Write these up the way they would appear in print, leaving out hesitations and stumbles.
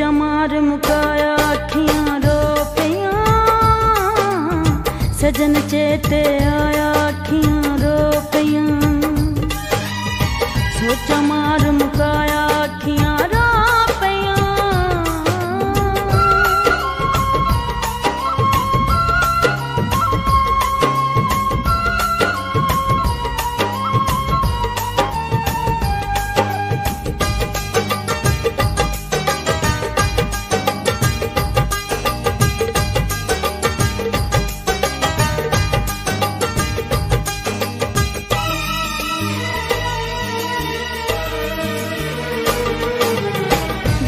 सोचा मार मुकाया अखियां रो पियां, सजन चेते आया अखियां रो पियां। सोचा मार मुकाया अखियां रो पियां।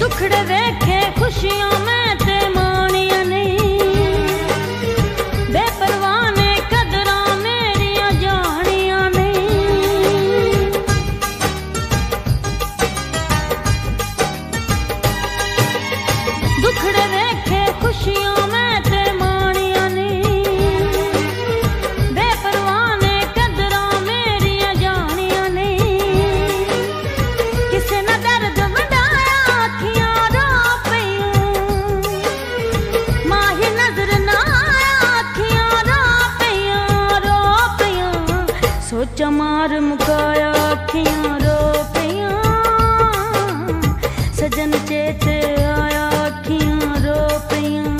दुखड़े देखे खुशियां मैं ते मानिया नहीं, बेपरवाह ने कदरां मेरियां जानिया नहीं। दुखड़े देखे खुशियां मैं ते मानिया नहीं, बेपरवाह ने कदरां मेरियां जानिया नहीं। किसे न दर्द सोचा मार मुकाया अखियां रो पियां, सजन चेते आया अखियां रो पियां।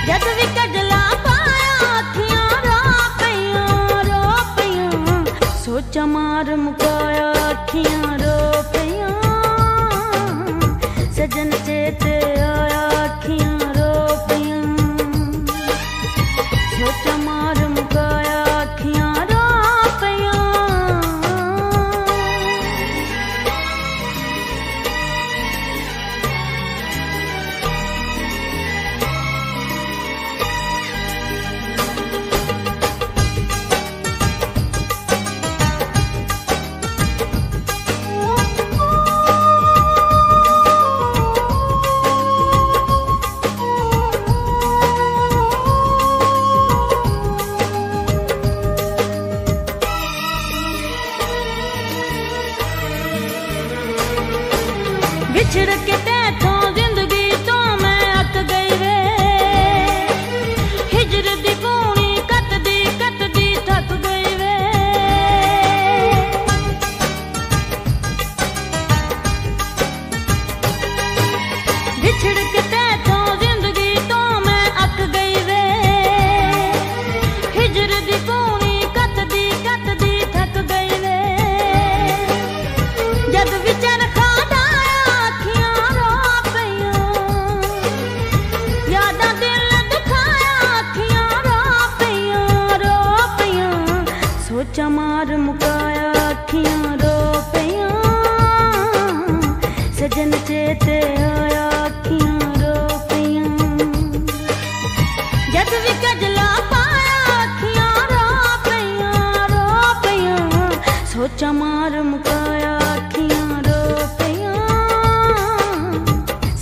जद भी कजला पाया अखियां रो पियां। सोचा मार मुकाया अखियां रो पियां, सजन चेते आया अखियां रो पियां। सोचा मार मुकाया अखियां रो पियां। बिछड़ के तैथों जिंदगी तो मैं अक गई वे, हिजर दी पूनी कतदी थक गई वे। बिछड़ के तैथों जिंदगी तो मैं अक गई वे, हिजर दी पूनी कतदी थक गई वे। जद विचार सोचा मार मुकाया अखियां रो पियां, सजन चेते आया अखियां रो पियां। जद भी कजला पाया अखियां रो पियां। सोचा मार मुकाया अखियां रो पियां,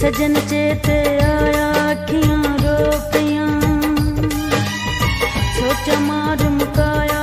सजन चेते आया अखियां रो पियां। सोचा मार मुकाया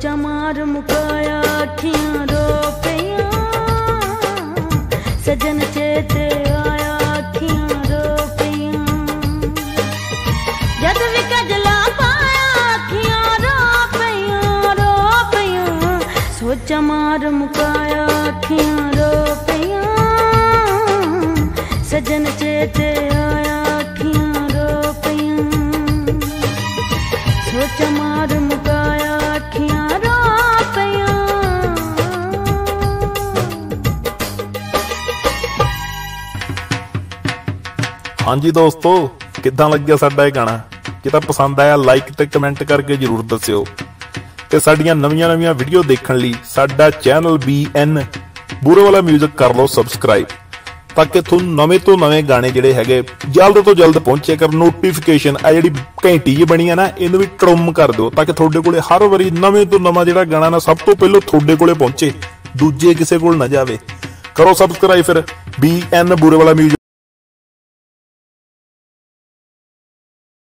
सोचा मार मुकाया अखियां रो पिया सजन चेते आया अखियां रो पिया जद भी कजला पाया अखियां रो पिया सोचा मार मुकाया अखियां रो पिया सजन चेते आया अखियां रो पिया सोचा मार मुकाया अखियां रो पिया। हाँ जी दोस्तों, किद्दां लग्गिया साडा ये गाना? जे तां पसंद आया लाइक ते कमेंट करके जरूर दस्सिओ ते साडीआं नवीआं वीडियो देखण लई साडा चैनल BN बूरेवाला म्यूजिक कर लो सबसक्राइब ताकि तुहानूं नवें तो नवें गाने जिहड़े हैगे जल्द तो जल्द पहुंचे कर। नोटिफिकेशन आ जिहड़ी घंटी जी बनी है ना, इहनूं भी ट्रुम कर दो ताकि तुहाडे कोले हर वारी नवें तो नवां जिहड़ा गाना ना सब तो पहलों तुहाडे कोले पहुंचे, दूजे किसे कोल ना जावे। करो सबसक्राइब फिर BN बूरेवाला म्यूजिक।